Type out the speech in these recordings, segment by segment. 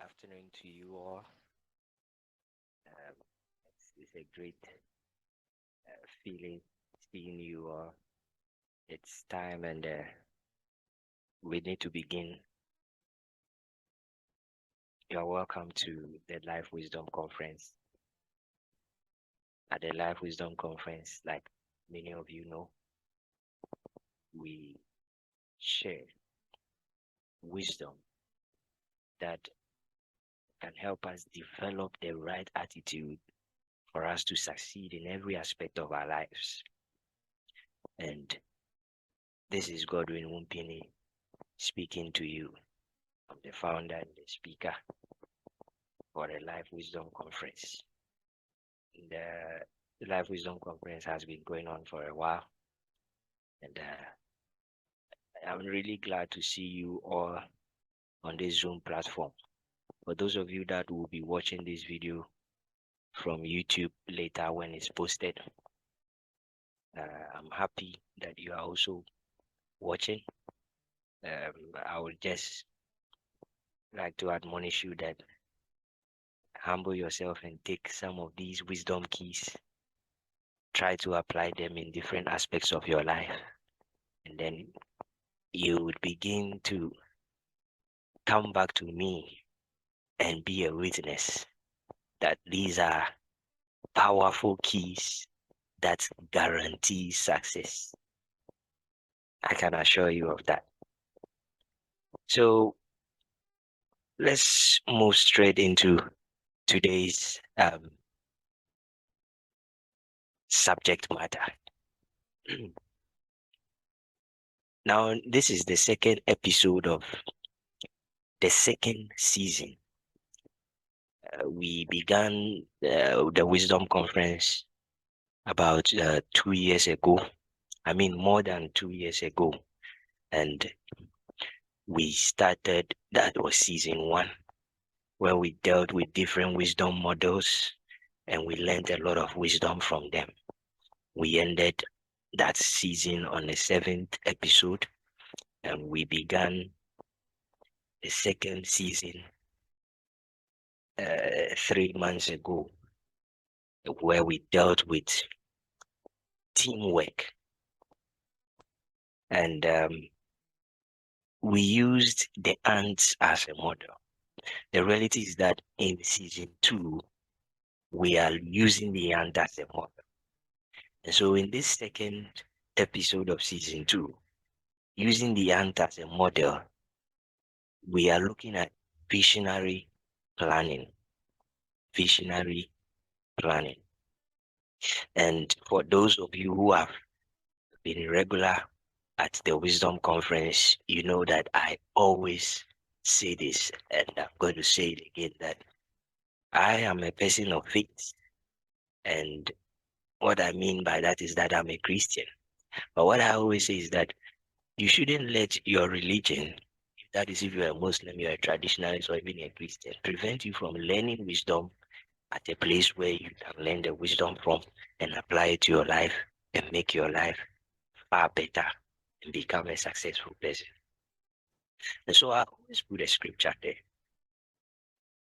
afternoon to you all. It's a great feeling seeing you all. It's time and we need to begin. You're welcome to the Life Wisdom Conference. At the Life Wisdom Conference, like many of you know, we share wisdom that can help us develop the right attitude for us to succeed in every aspect of our lives. And this is Godwin Wunpiini speaking to you. I'm the founder and the speaker for the Life Wisdom Conference. The Life Wisdom Conference has been going on for a while, and I'm really glad to see you all on this Zoom platform. For those of you that will be watching this video from YouTube later when it's posted, I'm happy that you are also watching. I would just like to admonish you that humble yourself and take some of these wisdom keys. Try to apply them in different aspects of your life, and then you would begin to come back to me and be a witness that these are powerful keys that guarantee success. I can assure you of that. So let's move straight into today's subject matter. Now, this is the second episode of the second season. We began the Wisdom Conference about 2 years ago. I mean, more than 2 years ago. And we started, that was season 1, where we dealt with different wisdom models and we learned a lot of wisdom from them. We ended that season on the 7th episode, and we began the second season 3 months ago, where we dealt with teamwork. And we used the ants as a model. The reality is that in season 2, we are using the ant as a model. And so in this second episode of season 2, using the ant as a model, we are looking at visionary planning. Visionary planning. And for those of you who have been regular at the Wisdom Conference, you know that I always say this, and I'm going to say it again, that I am a person of faith. And what I mean by that is that I'm a Christian. But what I always say is that you shouldn't let your religion, that is if you're a Muslim, you're a traditionalist, or even a Christian, prevent you from learning wisdom at a place where you can learn the wisdom from and apply it to your life and make your life far better and become a successful person. And so I always put a scripture there.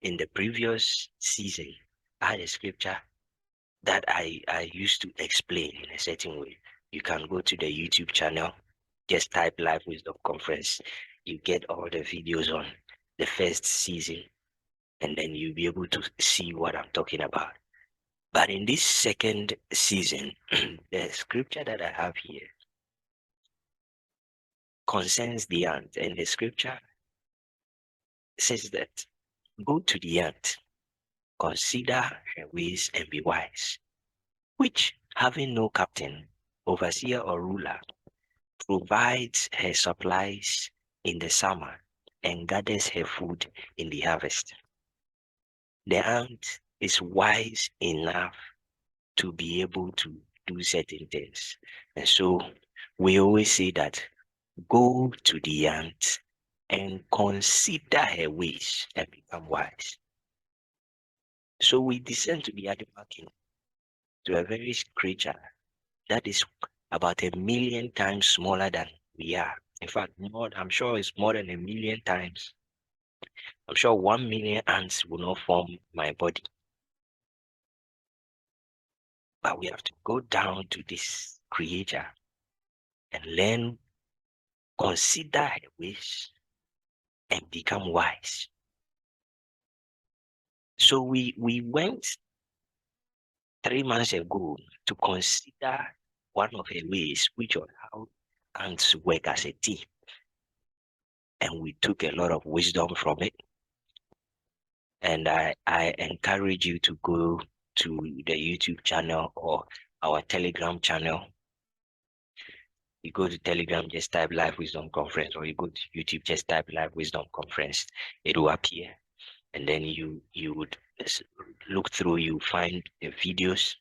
In the previous season, I had a scripture that I used to explain in a certain way. You can go to the YouTube channel, just type Life Wisdom Conference. You get all the videos on the first season, and then you'll be able to see what I'm talking about. But in this second season, the scripture that I have here concerns the ant, and the scripture says that, go to the ant, consider her ways and be wise, which, having no captain, overseer, or ruler, provides her supplies in the summer and gathers her food in the harvest. The ant is wise enough to be able to do certain things. And so we always say that go to the ant and consider her ways and become wise. So we descend to the animal kingdom, to a very creature that is about 1,000,000 times smaller than we are. In fact, I'm sure it's more than 1,000,000 times I'm sure 1 million ants will not form my body. But we have to go down to this creator and learn, consider her ways, and become wise. So we went 3 months ago to consider one of her ways, which was how ants work as a team. And we took a lot of wisdom from it. And I encourage you to go to the YouTube channel or our Telegram channel. You go to Telegram, just type Live Wisdom Conference, or you go to YouTube, just type Live Wisdom Conference. It will appear. And then you would look through, you find the videos.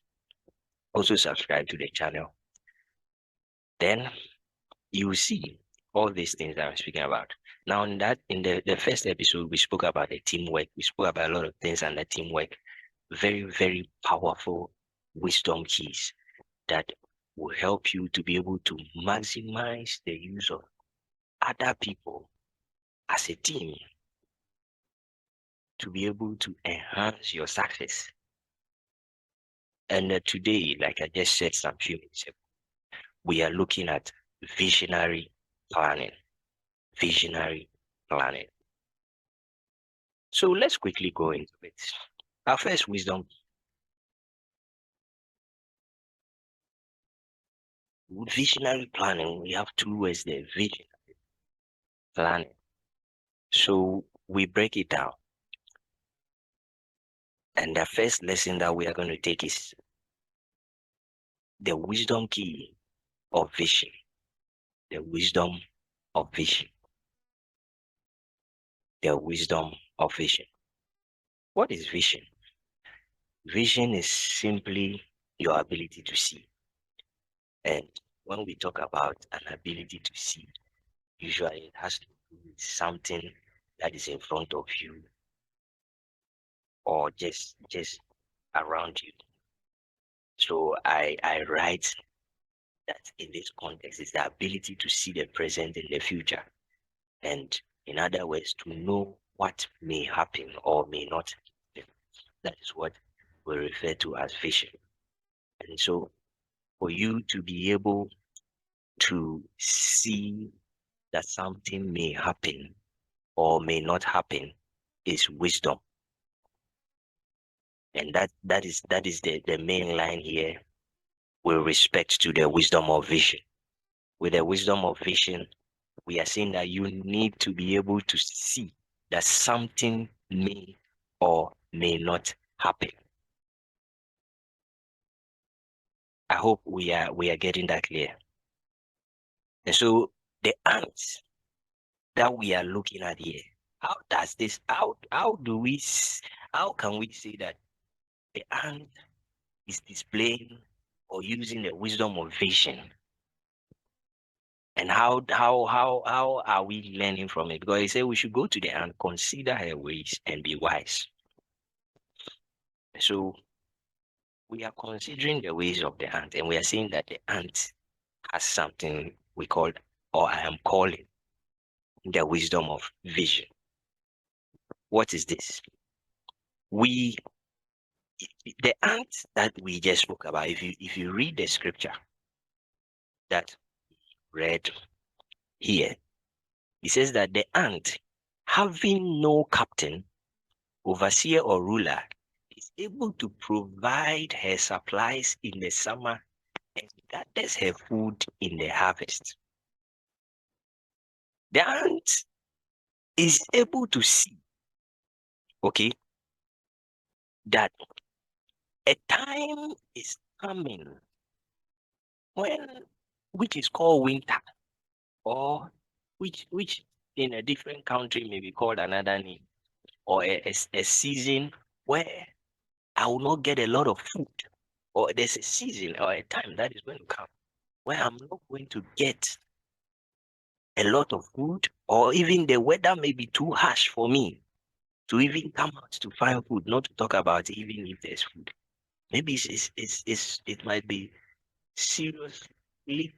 Also subscribe to the channel. Then you will see all these things that I'm speaking about. Now, in the first episode, we spoke about the teamwork. We spoke about a lot of things under teamwork. Very, very powerful wisdom keys that will help you to be able to maximize the use of other people as a team to be able to enhance your success. And today, like I just said some few minutes ago, we are looking at visionary planning. Visionary planning. So let's quickly go into it. Our first wisdom, visionary planning. We have two words there, vision planning. So we break it down. And the first lesson that we are going to take is the wisdom key of vision. The wisdom of vision. The wisdom of vision. What is vision? Vision is simply your ability to see. And when we talk about an ability to see, usually it has to do with something that is in front of you or just around you. So I write that in this context is the ability to see the present and the future. And in other words, to know what may happen or may not happen. That is what we refer to as vision. And so for you to be able to see that something may happen or may not happen is wisdom. And that is the main line here with respect to the wisdom of vision. With the wisdom of vision, we are saying that you need to be able to see that something may or may not happen. I hope we are getting that clear. And so the ants that we are looking at here, how can we say that the ant is displaying or using the wisdom of vision? And how are we learning from it? Because he said we should go to the ant, consider her ways, and be wise. So we are considering the ways of the ant, and we are saying that the ant has something we call, or I am calling, the wisdom of vision. What is this? The ant that we just spoke about, if you read the scripture that read here, it says that the ant, having no captain, overseer, or ruler, is able to provide her supplies in the summer and gathers her food in the harvest. The ant is able to see, okay, that a time is coming which is called winter, or which in a different country may be called another name, or a season where I will not get a lot of food, or there's a season or a time that is going to come where I'm not going to get a lot of food, or even the weather may be too harsh for me to even come out to find food, not to talk about even if there's food. Maybe it might be seriously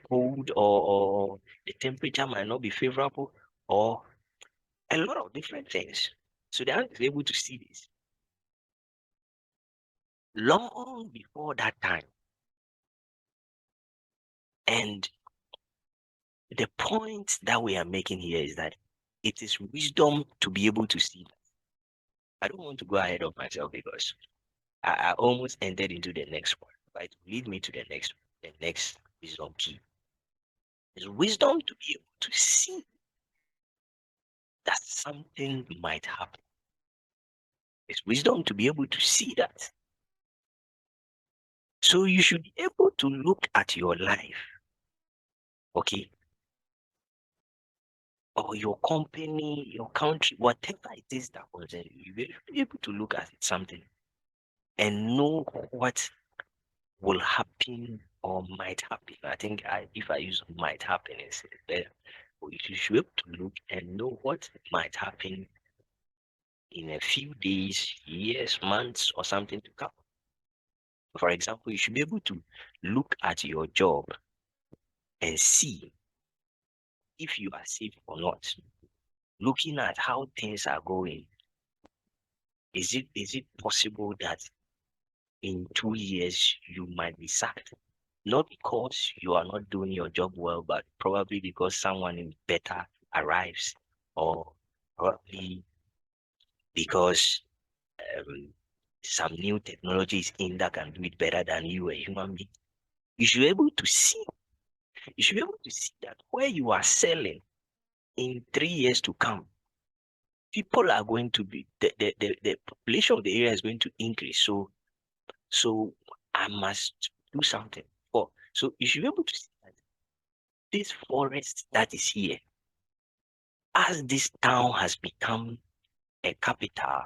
cold, or the temperature might not be favorable, or a lot of different things. So the ant is able to see this long before that time. And the point that we are making here is that it is wisdom to be able to see that. I don't want to go ahead of myself because I almost entered into the next one, but it will lead me to the next wisdom key. It's wisdom to be able to see that something might happen. It's wisdom to be able to see that. So you should be able to look at your life, okay, or your company, your country, whatever it is that concerns you, you should be able to look at something and know what will happen or might happen. I think if I use might happen, it's better. You should be able to look and know what might happen in a few days, years, months, or something to come. For example, you should be able to look at your job and see if you are safe or not. Looking at how things are going, is it possible that in 2 years you might be sacked? Not because you are not doing your job well, but probably because someone better arrives, or probably because um, some new technology is in that can do it better than you, a human being. You should be able to see. You should be able to see that where you are selling in 3 years to come, people are going to be the population of the area is going to increase. So I must do something. So you should be able to see that this forest that is here, as this town has become a capital,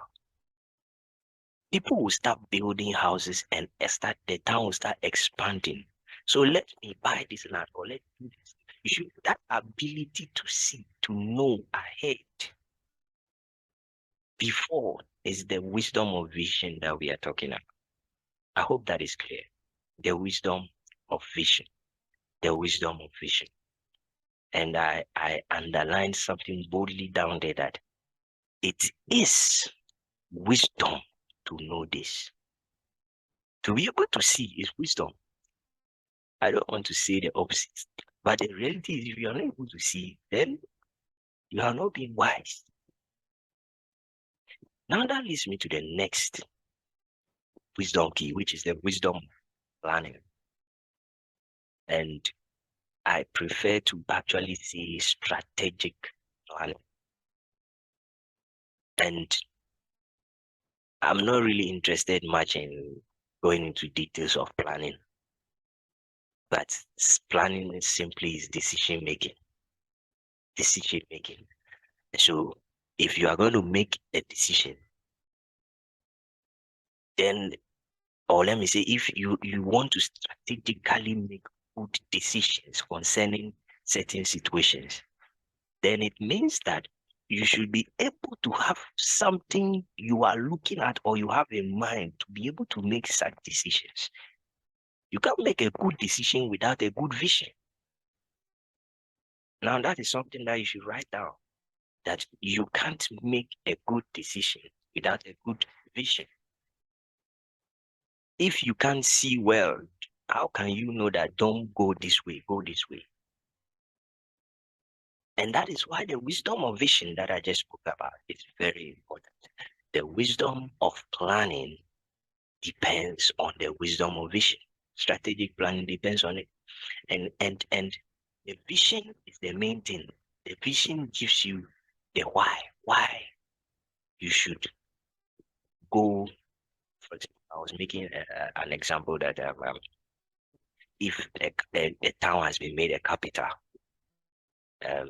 people will start building houses and the town will start expanding. So let me buy this land or let me do this. You should that ability to see, to know ahead before is the wisdom of vision that we are talking about. I hope that is clear. The wisdom of vision. The wisdom of vision. And I underlined something boldly down there that it is wisdom to know this. To be able to see is wisdom. I don't want to say the opposite. But the reality is if you are not able to see, then you are not being wise. Now that leads me to the next wisdom key, which is the wisdom planning. And I prefer to actually say strategic planning. And I'm not really interested much in going into details of planning, but planning is simply is decision making. Decision making. So if you are going to make a decision, then, or let me say, if you want to strategically make good decisions concerning certain situations, then it means that you should be able to have something you are looking at or you have in mind to be able to make such decisions. You can't make a good decision without a good vision. Now, that is something that you should write down, that you can't make a good decision without a good vision. If you can't see well, how can you know that don't go this way, go this way? And that is why the wisdom of vision that I just spoke about is very important. The wisdom of planning depends on the wisdom of vision. Strategic planning depends on it. And the vision is the main thing. The vision gives you the why you should go. For example, I was making an example that if a town has been made a capital,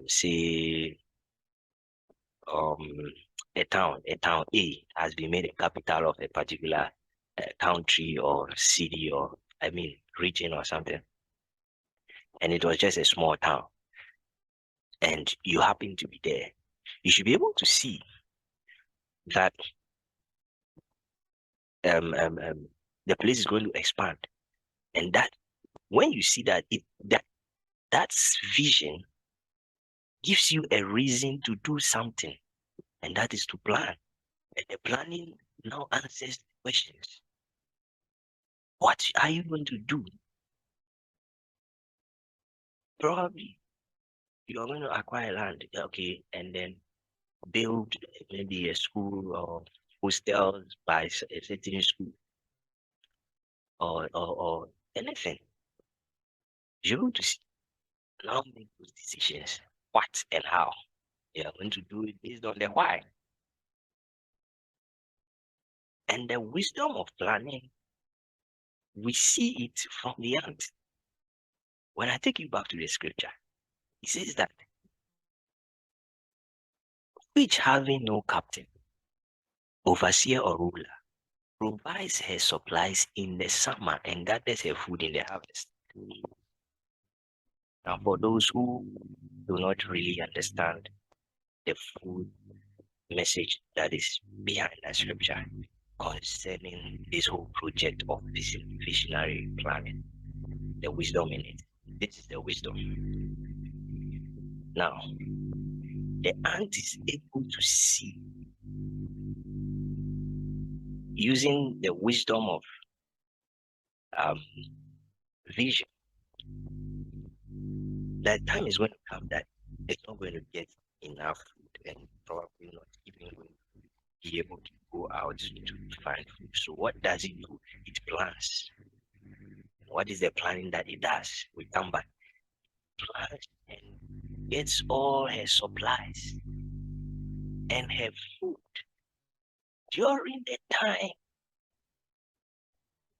say um a town A has been made a capital of a particular country or city, or I mean region or something, and it was just a small town, and you happen to be there, you should be able to see that the place is going to expand, and that when you see that that vision gives you a reason to do something. and that is to plan. And the planning now answers the questions. What are you going to do? Probably you are going to acquire land, okay, and then build maybe a school or hostels by a certain school or anything. You're going to now make those decisions. What and how? You are going to do it based on the why. And the wisdom of planning, we see it from the ant. When I take you back to the scripture, it says that which having no captain, overseer, or ruler, provides her supplies in the summer and gathers her food in the harvest. Now, for those who do not really understand the full message that is behind that scripture concerning this whole project of visionary planning, the wisdom in it. This is the wisdom. Now, the ant is able to see using the wisdom of vision. That time is going to come that it's not going to get enough food and probably not even going to be able to go out to find food. So what does it do? It plans. What is the planning that it does? We come back, plans and gets all her supplies and her food during the time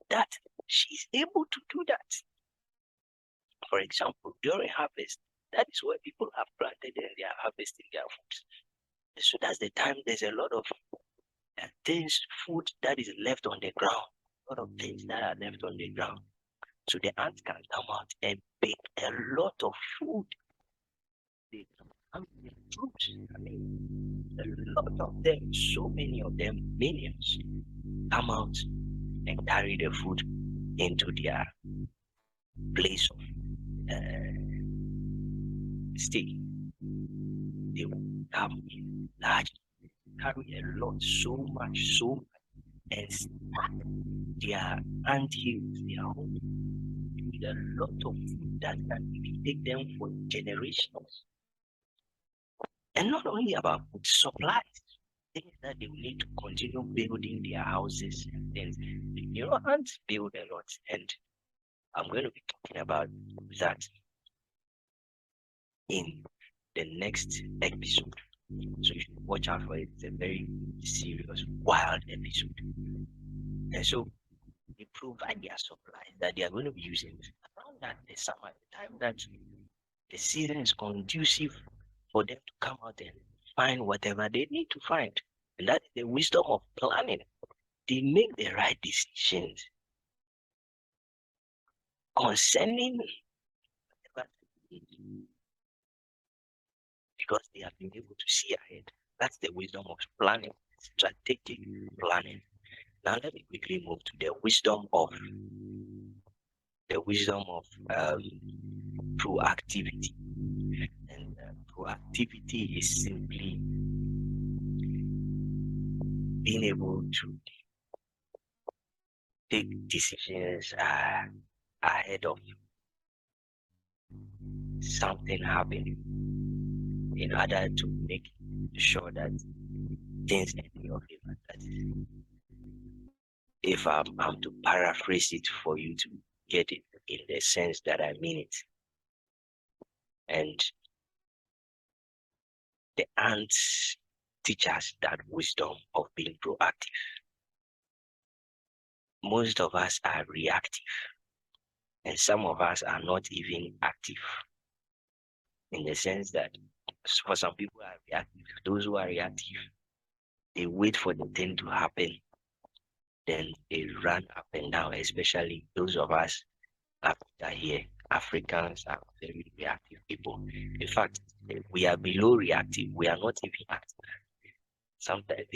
that she's able to do that. For example, during harvest, that is where people have planted and they are harvesting their foods. So that's the time there's a lot of things, food that is left on the ground, a lot of things that are left on the ground. So the ants can come out and pick a lot of food. They come with fruits. I mean, a lot of them, so many of them, millions, come out and carry the food into their place of stay. They will come in large, carry a lot, so much, and stack their ant hills, their home, with a lot of food that can even take them for generations. And not only about food, supplies, things that they will need to continue building their houses and things. You know, ants build a lot, and I'm going to be talking about that in the next episode. So you should watch out for it. It's a very serious, wild episode. And so they provide their supplies that they are going to be using around that the summer, the time that the season is conducive for them to come out and find whatever they need to find. And that is the wisdom of planning. They make the right decisions concerning whatever they need because they have been able to see ahead. That's the wisdom of planning, strategic planning. Now let me quickly move to the wisdom of proactivity. And proactivity is simply being able to take decisions ahead of something happening in order to make sure that things end in your favor. That is, if I'm to paraphrase it for you to get it in the sense that I mean it. And the ants teach us that wisdom of being proactive. Most of us are reactive, and some of us are not even active, in the sense that for some people are reactive. Those who are reactive, they wait for the thing to happen, then they run up and down, especially those of us Africa here. Africans are very reactive people. In fact, we are below reactive. We are not even active. Sometimes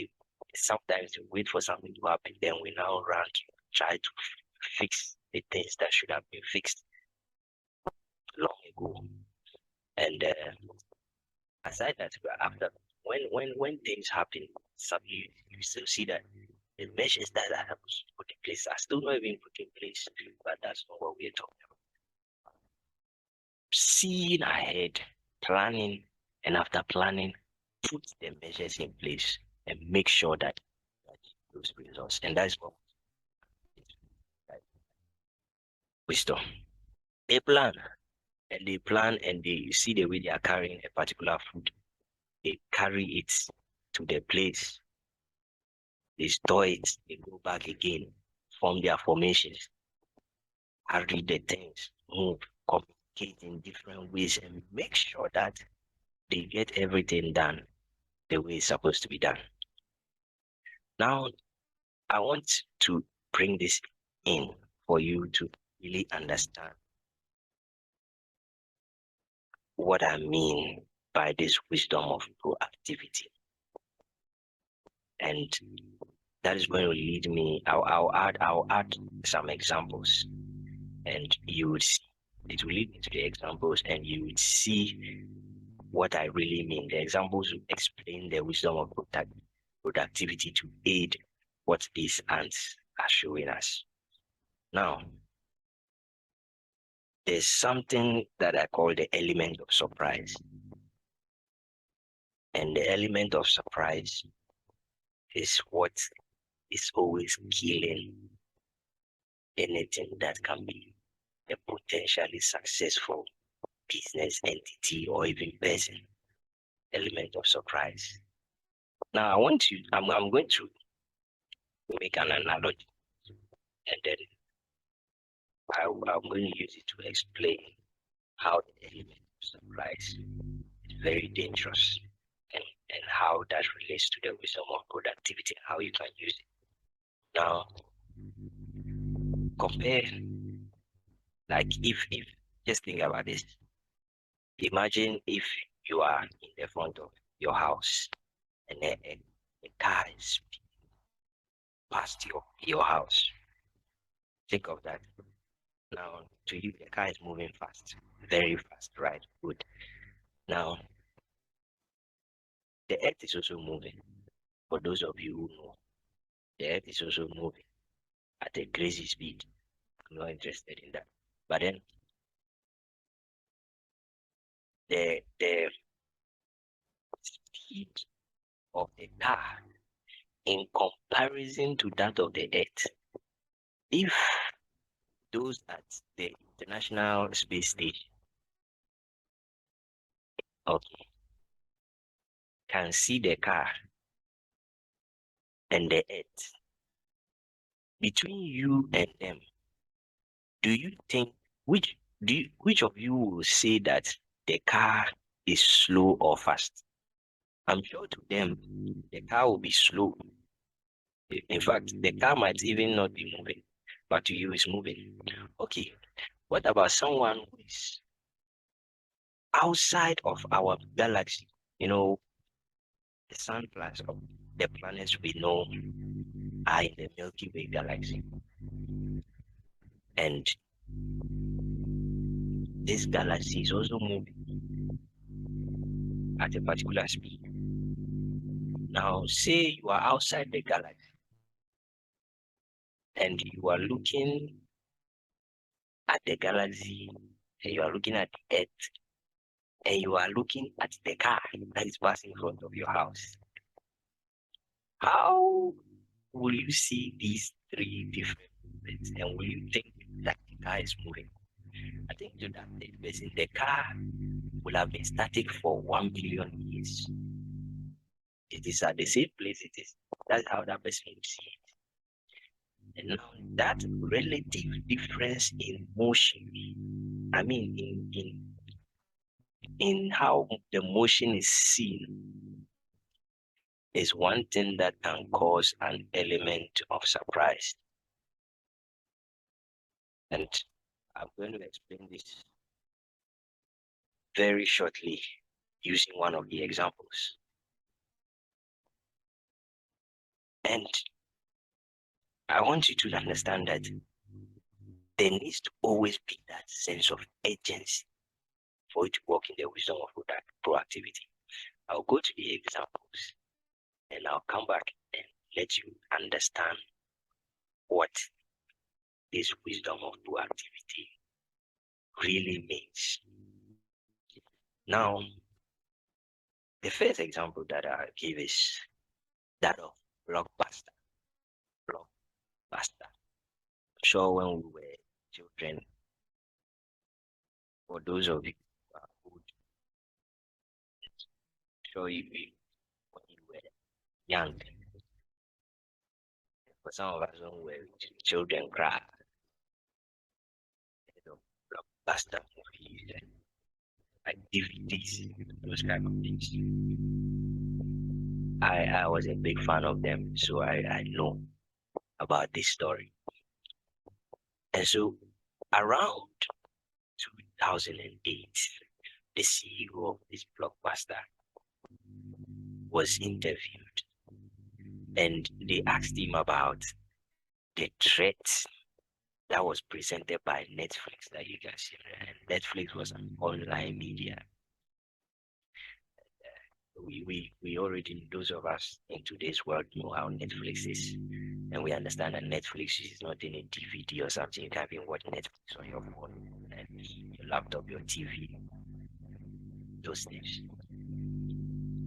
we wait for something to happen, then we now run to try to fix the things that should have been fixed long ago. And aside that, after when things happen, you still see that the measures that are supposed to put in place are still not even put in place. But that's not what we're talking about. Seeing ahead, planning, and after planning, put the measures in place and make sure that those results. And that's what wisdom. They plan and they see the way they are carrying a particular food. They carry it to the place, they store it, they go back again, form their formations, carry the things, move, communicate in different ways, and make sure that they get everything done the way it's supposed to be done. Now, I want to bring this in for you to really understand what I mean by this wisdom of proactivity. And that is going to lead me. I'll add some examples, and you would see, it will lead me to the examples, and you would see what I really mean. The examples will explain the wisdom of productivity to aid what these ants are showing us. Now, there's something that I call the element of surprise. And the element of surprise is what is always killing anything that can be a potentially successful business entity or even person. Element of surprise. Now, I'm going to make an analogy, and then I'm going to use it to explain how the element of surprise is very dangerous, and how that relates to the wisdom of productivity, how you can use it. Now, compare, like if just think about this. Imagine if you are in the front of your house and a car is past your house. Think of that. Now, to you, the car is moving fast, very fast, right? Good. Now, the earth is also moving. For those of you who know, the earth is also moving at a crazy speed. I'm not interested in that. But then, the speed of the car in comparison to that of the earth, if those at the International Space Station, okay, can see the car and the earth, between you and them, do you think which of you will say that the car is slow or fast? I'm sure to them the car will be slow. In fact, the car might even not be moving, but to you it's moving. Okay, what about someone who is outside of our galaxy? You know, the sun plus of the planets we know are in the Milky Way galaxy. And this galaxy is also moving at a particular speed. Now, say you are outside the galaxy and you are looking at the galaxy, and you are looking at the earth, and you are looking at the car that is passing in front of your house. How will you see these three different movements, and will you think that the car is moving? I think to that person, the car will have been static for 1 billion years. It is at the same place it is. That's how that person will see it. And now that relative difference in motion, I mean in how the motion is seen, is one thing that can cause an element of surprise. And I'm going to explain this very shortly using one of the examples. And I want you to understand that there needs to always be that sense of urgency for you to work in the wisdom of proactivity. I'll go to the examples and I'll come back and let you understand what this wisdom of proactivity really means. Now, the first example that I give is that of blockbuster. Blockbuster. Sure, when we were children, for those of you who would show you when you were young, for some of us when we were children, cry, blockbuster movies, like DVDs, those kind of things. I was a big fan of them, so I know about this story. And so around 2008, the CEO of this blockbuster was interviewed, and they asked him about the threat that was presented by Netflix that you can see. And Netflix was an online media. We already, those of us in today's world, know how Netflix is, and we understand that Netflix is not in a DVD or something. You can watch Netflix on your phone, and your laptop, your TV, those things.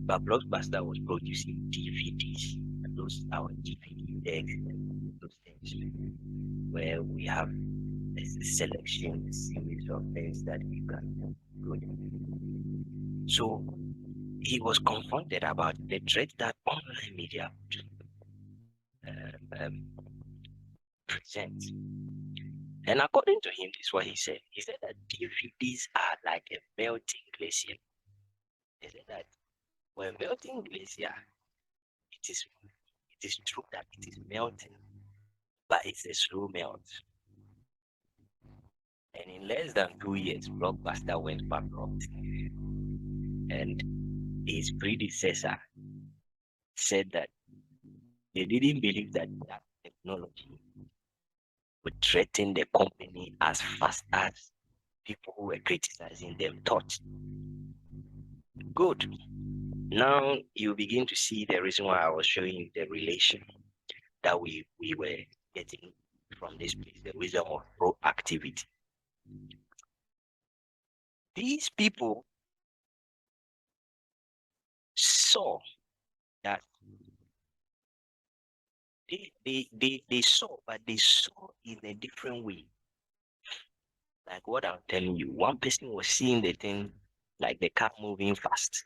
But Blockbuster was producing DVDs, and those are DVD decks, and those things, where we have a selection, a series of things that you can go to. So he was confronted about the threat that online media presents. And according to him, this is what he said. He said that DVDs are like a melting glacier. He said that when melting glacier, it is true that it is melting, but it's a slow melt. And in less than 2 years, Blockbuster went bankrupt. And his predecessor said that they didn't believe that that technology would threaten the company as fast as people who were criticizing them thought. Good. Now you begin to see the reason why I was showing you the relation that we were getting from this place, the wisdom of proactivity. These people saw that they saw, but they saw in a different way. Like what I'm telling you, one person was seeing the thing like the car moving fast,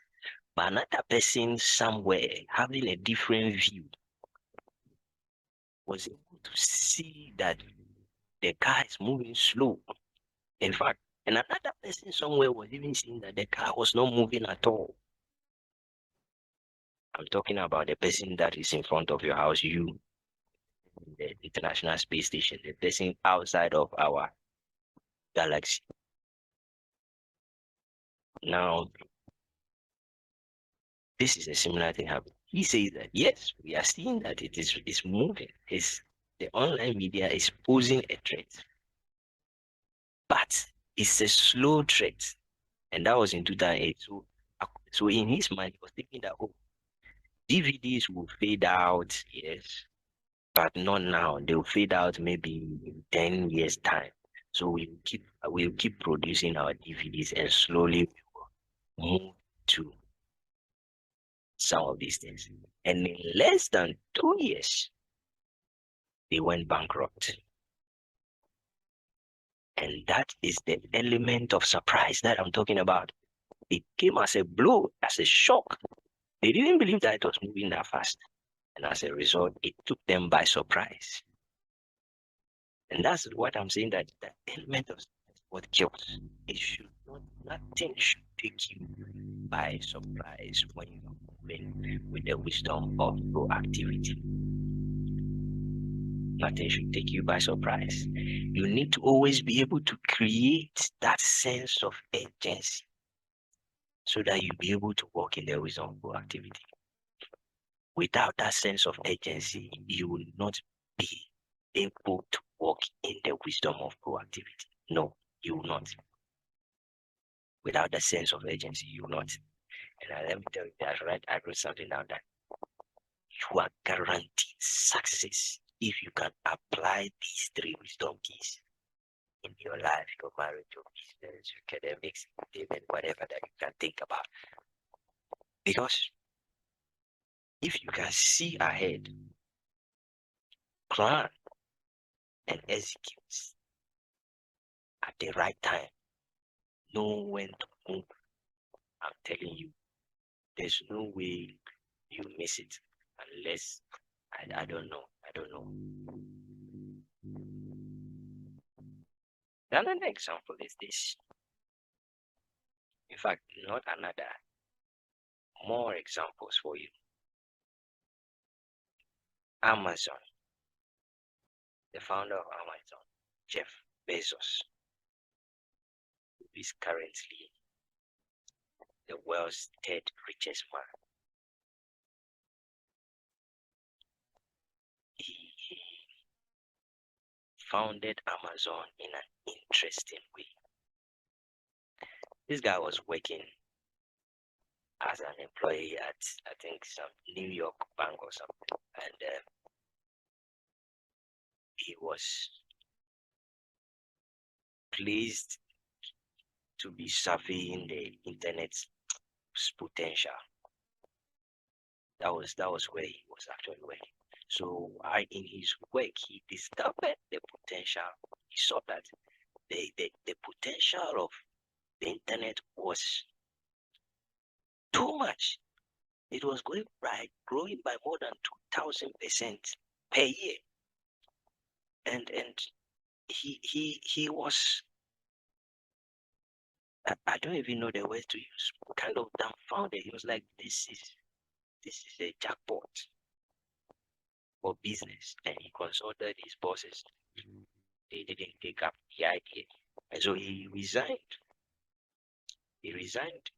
but another person somewhere having a different view was able to see that the car is moving slow. In fact, and another person somewhere was even seeing that the car was not moving at all. I'm talking about the person that is in front of your house, you, the International Space Station, the person outside of our galaxy. Now, this is a similar thing happening. He says that yes, we are seeing that it's moving. The online media is posing a threat, but it's a slow threat, and that was in 2008. So in his mind, he was thinking that DVDs will fade out, yes, but not now. They'll fade out maybe in 10 years time. So we'll keep producing our DVDs, and slowly we will move to some of these things. And in less than 2 years, they went bankrupt. And that is the element of surprise that I'm talking about. It came as a blow, as a shock. They didn't believe that it was moving that fast. And as a result, it took them by surprise. And that's what I'm saying, that the element of what kills. It should not, nothing should take you by surprise when you're moving with the wisdom of proactivity. Nothing should take you by surprise. You need to always be able to create that sense of urgency so that you'll be able to walk in the wisdom of proactivity. Without that sense of urgency, you will not be able to walk in the wisdom of proactivity. No, you will not. Without that sense of urgency, you will not. And let me tell you, I wrote something down that you are guaranteed success if you can apply these three wisdom keys in your life, your marriage, your business, your academics, even whatever that you can think about. Because if you can see ahead, plan, and execute at the right time, know when to move, I'm telling you, there's no way you miss it unless I don't know. I don't know. Another example is this. In fact, not another, more examples for you. Amazon, the founder of Amazon, Jeff Bezos, who is currently the world's third richest man. He founded Amazon in an interesting way. This guy was working as an employee at, I think, some New York bank or something, and he was pleased to be surveying the internet's potential. That was where he was actually working. So in his work, he discovered the potential. He saw that the potential of the internet was too much. It was growing by more than 2,000% per year. And he was, I don't even know the word to use, kind of dumbfounded. He was like, this is a jackpot for business. And he consulted his bosses. They didn't take up the idea. And so he resigned. He resigned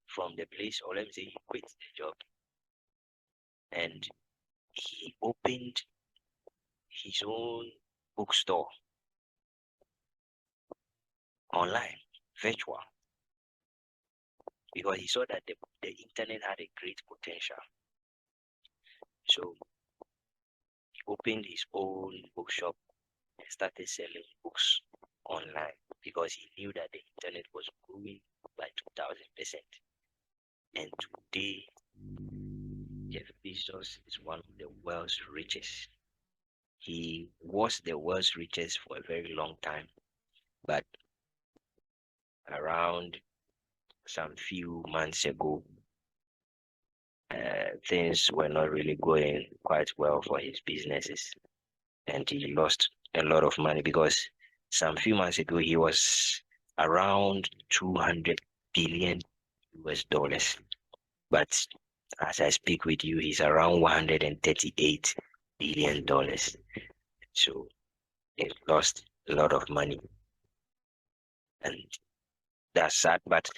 from the place, or let me say he quit the job. And he opened his own bookstore online, virtual, because he saw that the internet had a great potential. So he opened his own bookshop and started selling books online because he knew that the internet was growing by 2,000%. And today, Jeff Bezos is one of the world's richest. He was the world's richest for a very long time, but around some few months ago, things were not really going quite well for his businesses, and he lost a lot of money because some few months ago he was around 200 billion US dollars, but as I speak with you, he's around 138 billion dollars. So he lost a lot of money, and that's sad. But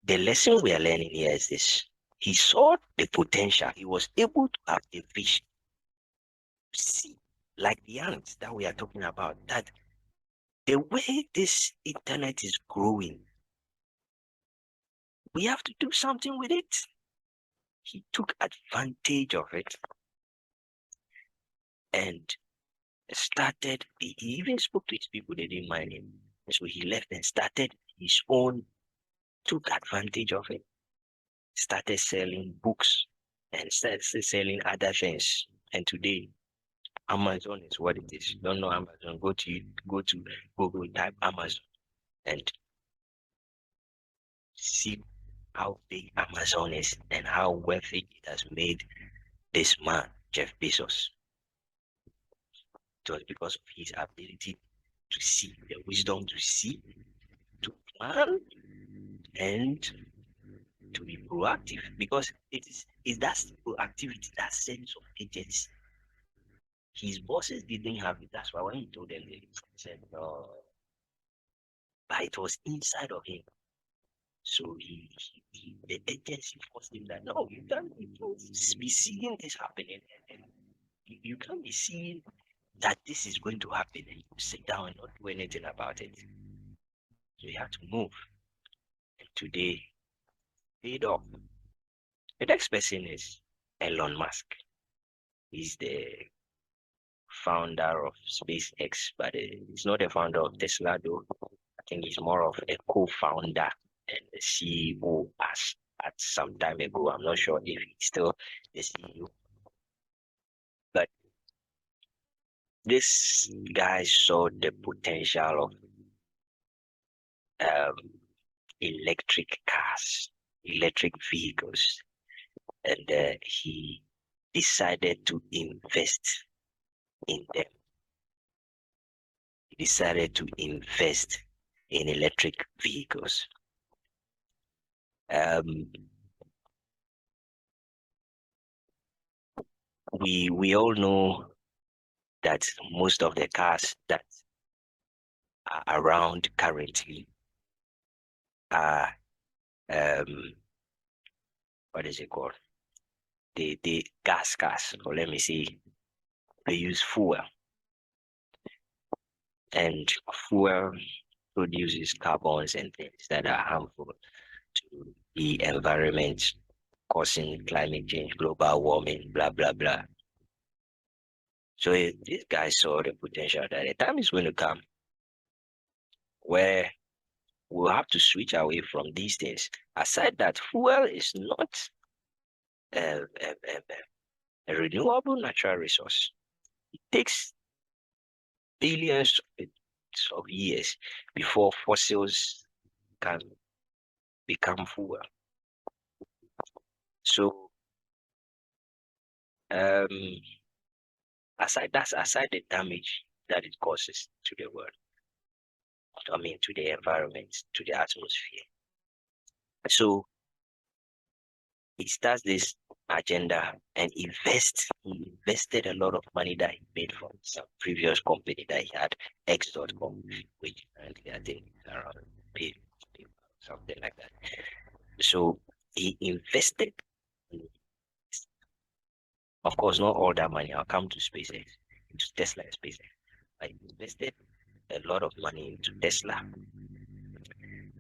the lesson we are learning here is this: he saw the potential, he was able to have the vision, see, like the ants that we are talking about, that the way this internet is growing, we have to do something with it. He took advantage of it and started, he even spoke to his people, they didn't mind him. So he left and started his own, took advantage of it, started selling books and started selling other things. And today, Amazon is what it is. You don't know Amazon, go to Google, type Amazon and see how big Amazon is and how wealthy it has made this man, Jeff Bezos. It was because of his ability to see, the wisdom to see, to plan, and to be proactive. Because it's that proactivity, that sense of agency. His bosses didn't have it. That's why when he told them, they said no. But it was inside of him. So the agency forced him that no, you can't be seeing this happening, and you can't be seeing that this is going to happen, and you sit down and not do anything about it. So you have to move. And today, paid off. The next person is Elon Musk. He's the founder of SpaceX, but he's not the founder of Tesla, though. I think he's more of a co-founder and the CEO as at some time ago. I'm not sure if he's still the CEO, but this guy saw the potential of um, electric cars, electric vehicles, and he decided to invest in them. He decided to invest in electric vehicles. Um, we all know that most of the cars that are around currently are what is it called? The gas cars, or let me see, they use fuel, and fuel produces carbons and things that are harmful to the environment, causing climate change, global warming, blah blah blah. So this guy saw the potential that the time is going to come where we'll have to switch away from these things. Aside that, fuel is not a, a, a, a renewable natural resource. It takes billions of years before fossils can become fuel. So um, aside the damage that it causes to the world, I mean to the environment, to the atmosphere. So he starts this agenda and he invested a lot of money that he made from some previous company that he had, X.com, which currently I think is around something like that. So he invested, of course, not all that money. I'll come to SpaceX, into Tesla and SpaceX. I invested a lot of money into Tesla,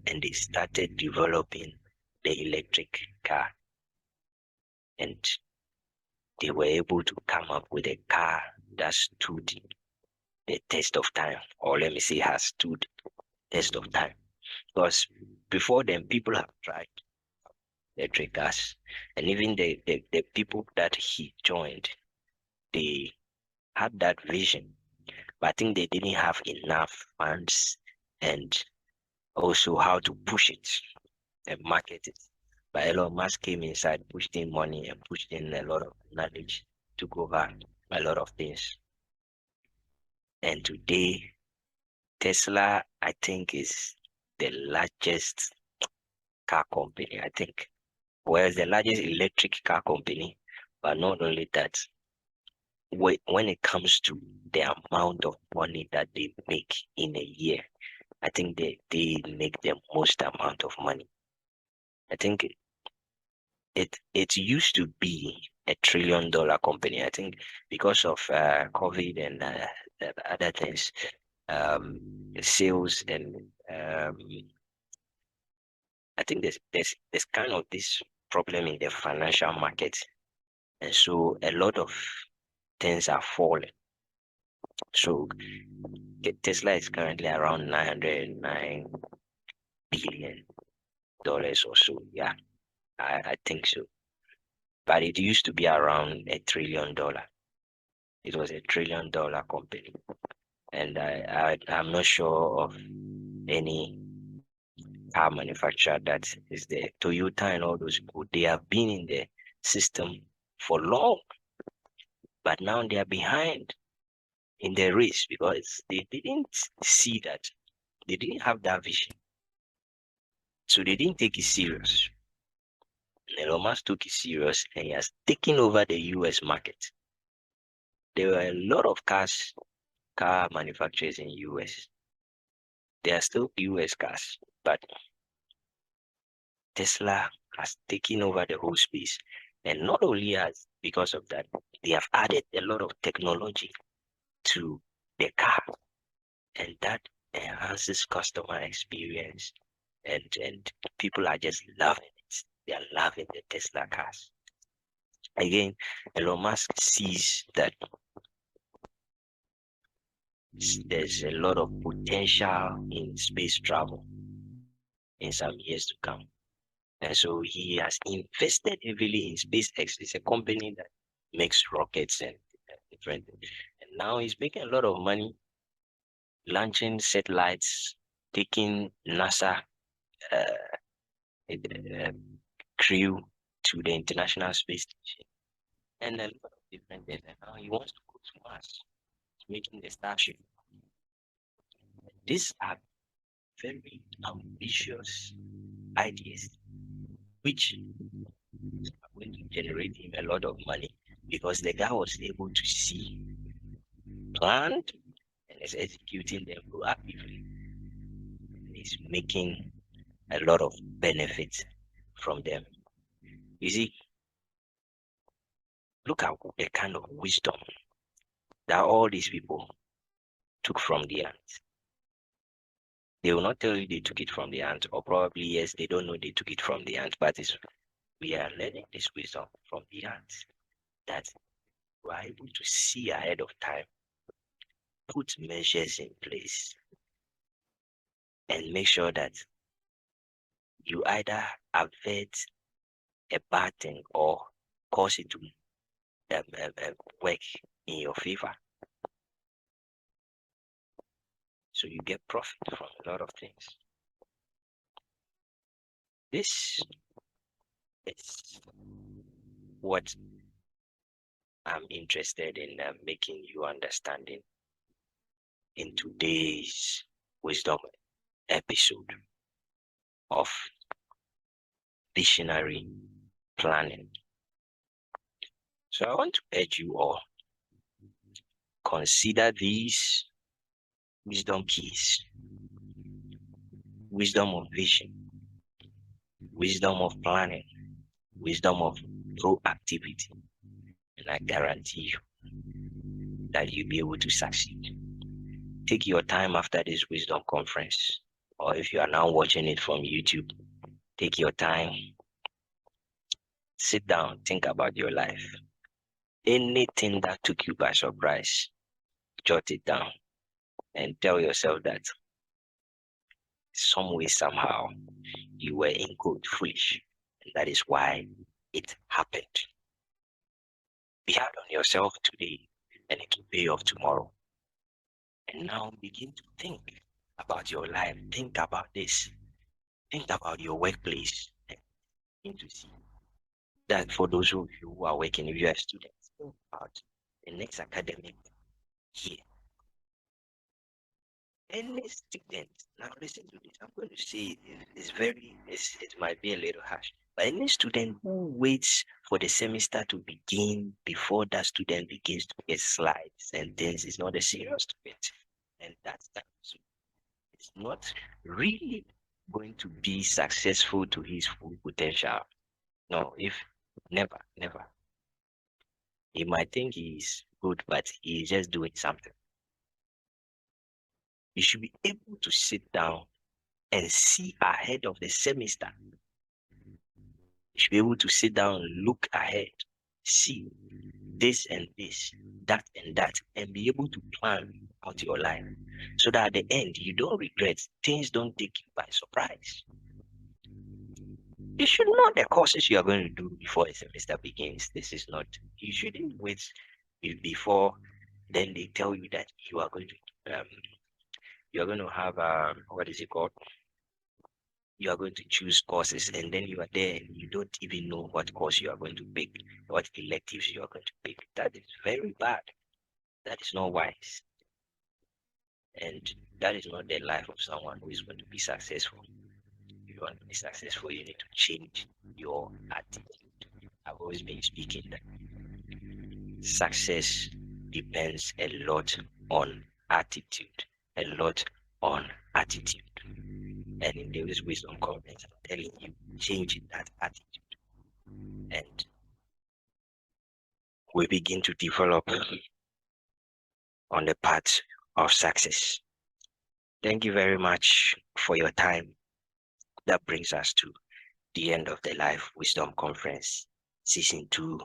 and they started developing the electric car, and they were able to come up with a car that stood the test of time, or let me say has stood test of time. Because before then, people have tried electric cars, and even the people that he joined, they had that vision, but I think they didn't have enough funds and also how to push it and market it. But Elon Musk came inside, pushed in money and pushed in a lot of knowledge to go over a lot of things. And today, Tesla, I think, is the largest car company. I think, well, it's the largest electric car company. But not only that, when it comes to the amount of money that they make in a year, I think they make the most amount of money. I think it used to be $1 trillion company. I think because of COVID and the other things, sales and I think there's kind of this problem in the financial market, and so a lot of things are falling. So Tesla is currently around $909 billion or so. Yeah, I think so. But it used to be around $1 trillion. It was $1 trillion company, and I'm not sure of any car manufacturer that is the Toyota and all those people. They have been in the system for long, but now they are behind in the race because they didn't see that, they didn't have that vision, so they didn't take it serious. Elon Musk took it serious and he has taken over the US market. There were a lot of car manufacturers in US. There are still US cars, but Tesla has taken over the whole space. And not only has because of that, they have added a lot of technology to the car, and that enhances customer experience, and people are just loving it. They are loving the Tesla cars. Again, Elon Musk sees that there's a lot of potential in space travel in some years to come. And so he has invested heavily in SpaceX. It's a company that makes rockets and different things. And now he's making a lot of money launching satellites, taking NASA uh, crew to the International Space Station, and a lot of different things. And now he wants to go to Mars, making the Starship. These are very ambitious ideas, which are going to generate him a lot of money because the guy was able to see, planned, and is executing them proactively. And he's making a lot of benefits from them. You see, look at the kind of wisdom that all these people took from the ants. They will not tell you they took it from the ant, or probably yes, they don't know they took it from the ant, but we are learning this wisdom from the ants that we are able to see ahead of time, put measures in place, and make sure that you either avert a bad thing or cause it to work in your favor. So you get profit from a lot of things. This is what I'm interested in making you understanding in today's wisdom episode of visionary planning. So I want to urge you all, consider these wisdom keys: wisdom of vision, wisdom of planning, wisdom of proactivity, and I guarantee you that you'll be able to succeed. Take your time after this wisdom conference, or if you are now watching it from YouTube, take your time, sit down, think about your life. Anything that took you by surprise, jot it down and tell yourself that some way, somehow, you were in quote foolish, and that is why it happened. Be hard on yourself today, and it will pay off tomorrow. And now begin to think about your life. Think about this. Think about your workplace. And begin to see that for those of you who are working, if you are students, think about the next academic year. Any student, now listen to this, I'm going to say it might be a little harsh, but any student who waits for the semester to begin before that student begins to get slides and things is not a serious student. And that's that. So it's not really going to be successful to his full potential. No, if never, never. He might think he's good, but he's just doing something. You should be able to sit down and see ahead of the semester. You should be able to sit down and look ahead, see this and this, that and that, and be able to plan out your life so that at the end you don't regret, things don't take you by surprise. You should know the courses you are going to do before a semester begins. This is not, you shouldn't wait before then they tell you that you are going to have what is it called? You are going to choose courses, and then you are there and you don't even know what course you are going to pick, what electives you are going to pick. That is very bad. That is not wise. And that is not the life of someone who is going to be successful. If you want to be successful, you need to change your attitude. I've always been speaking that success depends a lot on attitude, a lot on attitude. And in this wisdom conference, I'm telling you, change that attitude. And we begin to develop on the path of success. Thank you very much for your time. That brings us to the end of the Life Wisdom Conference, Season 2,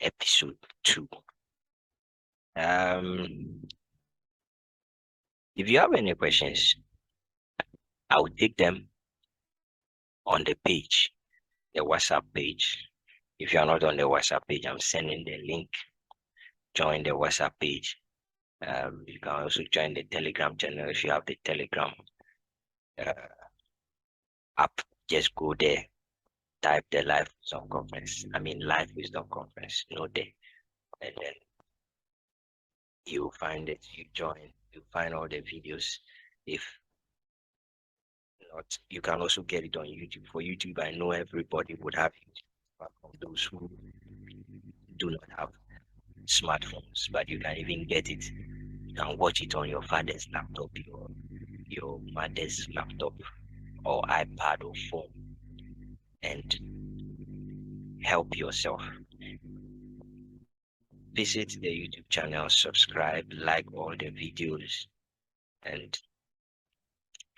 Episode 2. If you have any questions, I will take them on the page, the WhatsApp page. If you are not on the WhatsApp page, I'm sending the link. Join the WhatsApp page. You can also join the Telegram channel if you have the Telegram app. Just go there, type the Life Wisdom Conference. Life Wisdom Conference, there, and then you find it. You join. You find all the videos. If not, you can also get it on YouTube. For YouTube, I know everybody would have YouTube. But for those who do not have smartphones, but you can even get it. You can watch it on your father's laptop, your mother's laptop, or iPad or phone, and help yourself. Visit the YouTube channel, subscribe, like all the videos, and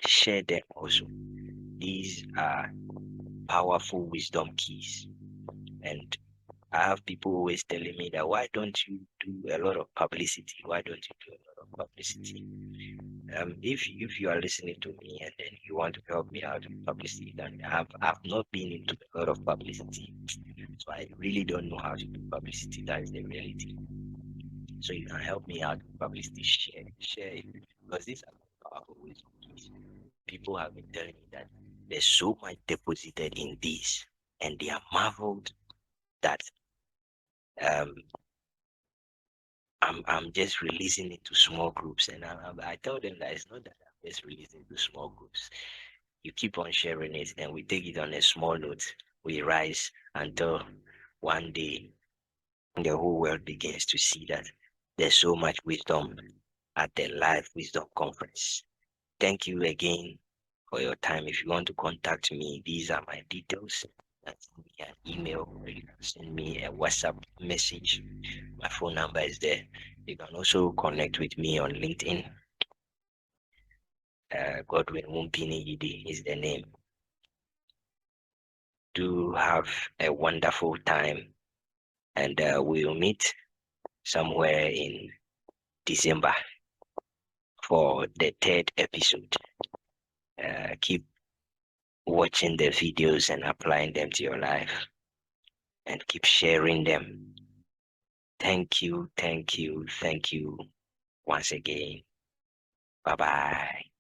share them also. These are powerful wisdom keys, and I have people always telling me that why don't you do a lot of publicity? Why don't you do a lot of publicity? If you are listening to me and then you want to help me out with publicity, then I've not been into a lot of publicity, so I really don't know how to do publicity. That is the reality. So you can help me out with publicity. Share it, because these are powerful wisdom keys. People have been telling me that there's so much deposited in this, and they are marveled that I'm just releasing it to small groups, and I tell them that it's not that I'm just releasing it to small groups. You keep on sharing it, and we take it on a small note. We rise until one day the whole world begins to see that there's so much wisdom at the Life Wisdom Conference. Thank you again for your time. If you want to contact me, these are my details. Send me an email, or you can send me a WhatsApp message. My phone number is there. You can also connect with me on LinkedIn. Godwin Wunpiini is the name. Do have a wonderful time, and we'll meet somewhere in December for the 3rd episode. Keep watching the videos and applying them to your life, and keep sharing them. Thank you once again. Bye-bye.